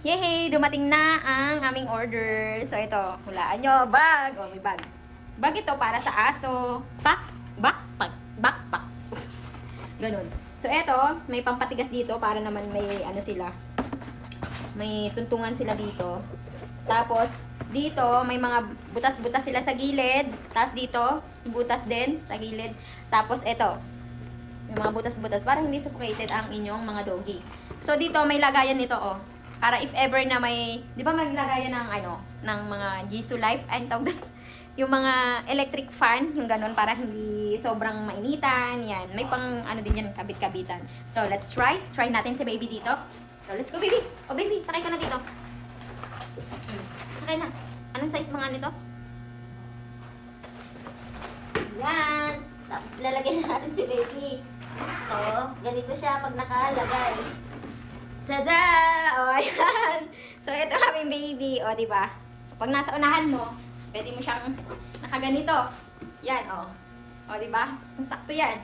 Yehey! Dumating na ang aming order. So, ito. Hulaan nyo. Bag. Oh, may bag. Bag ito para sa aso. Backpack. Ganun. So, ito. May pampatigas dito para naman may ano sila. May tuntungan sila dito. Tapos, dito, may mga butas-butas sila sa gilid. Tapos dito, butas din sa gilid. Tapos, ito. May mga butas-butas para hindi suffocated ang inyong mga doggy. So, dito may lagayan nito, oh. Para if ever na may, di ba may lagayan ng, ng mga Jisoo Life, ay tawag yung mga electric fan, yung ganun, para hindi sobrang mainitan, yan. May pang, din yan, kabit-kabitan. So, let's try. Try natin si baby dito. So, let's go, baby. Oh, baby, sakay ka na dito. Sakay na. Anong size mga nito? Yan. Tapos, lalagyan natin si baby. So, ganito siya pag nakalagay. Tada! O, ayan. So, ito aming baby. O, diba? So, pag nasa unahan mo, pwede mo siyang nakaganito. Yan, o. O, diba? Sakto yan.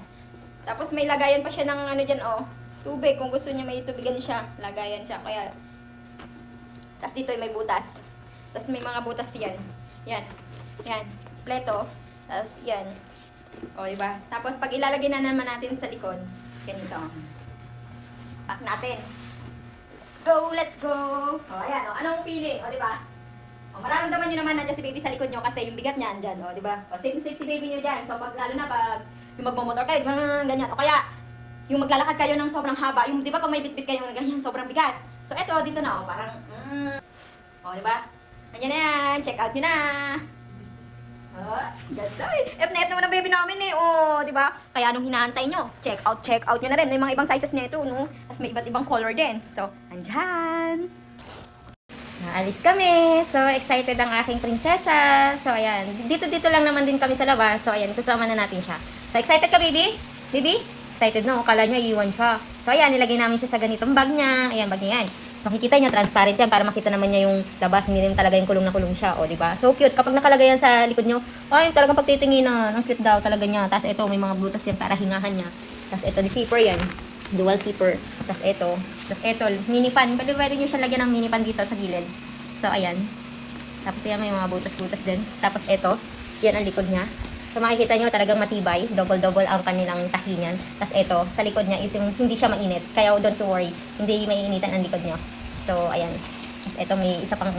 Tapos, may lagayan pa siya ng ano dyan, o. Tubig. Kung gusto niya may tubigan siya, lagayan siya. Kaya, tapos dito may butas. Tapos, may mga butas yan. Yan. Yan. Pleto. Tapos, yan. O, diba? Tapos, pag ilalagay na naman natin sa likod, ganito. Pack natin. Let's go! O, ayan, o. Anong feeling? O, diba? O, mararamdaman nyo naman nandiyan si baby sa likod nyo kasi yung bigat niya andyan, o, diba? O, safe si baby nyo dyan. So, pag, lalo na pag yung magmamotor kayo, ganyan. O, kaya, yung maglalakad kayo ng sobrang haba, yung, diba, pag may bitbit kayo ng ganyan, sobrang bigat. So, eto, dito na, o, parang, o, diba? Andyan na yan. Check out nyo na. Ganda eh. F na F naman ang baby namin eh. Oh, di ba? Kaya nung hinaantay nyo, check out nyo na rin. May mga ibang sizes nito, no? Tapos may iba't ibang color din. So, andyan. Naalis kami. So, excited ang aking prinsesa. So, ayan. Dito lang naman din kami sa labas. So, ayan. Isasama na natin siya. So, excited ka, baby? Baby? Excited, no? Kala nyo, iiwan siya. So, ayan. Nilagay namin siya sa ganitong bag niya. Ayan, bag niya yan. So, makikita niya, transparent yan para makita naman niya yung labas. Hindi naman talaga yung kulong na kulong siya. O, diba? So, cute. Kapag nakalagay yan sa likod nyo, ay, talagang pagtitinginan. Ang cute daw talaga niya. Tapos, ito, may mga butas yan para hingahan niya. Tapos, ito, di zipper yan. Dual zipper. Tapos, ito, mini fan. Pwede nyo siya lagyan ng mini fan dito sa gilid. So, ayan. Tapos, yan, may mga butas-butas din. Tapos, ito, yan ang likod niya. So, makikita nyo talagang matibay. Double-double ang kanilang tahi niyan. Tapos ito, sa likod niya is yung hindi siya mainit. Kaya don't worry, hindi maiinitan ang likod niya. So, ayan. Tapos ito, may isa pang,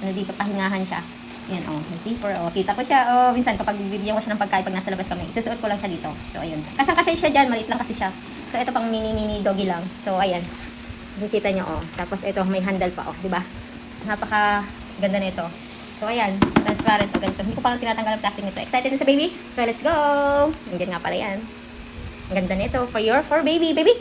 dito, pahingahan siya. Ayan, oh, may zipper. Oh, kita ko siya. Oh, minsan kapag bibigyan ko siya ng pagkain pag nasa labas kami, isusuot ko lang siya dito. So, ayun. Kasyang-kasya siya dyan, maliit lang kasi siya. So, ito pang mini doggy lang. So, ayan. Nakikita nyo, oh. Tapos ito, may handle pa, oh. Diba? Napaka ganda nito. So, ayan. Transparent o ganito. Hindi ko parang tinatanggal ang plastic nito. Excited na sa baby? So, let's go! Nandiyan nga pala yan. Ang ganda nito. For baby. Baby!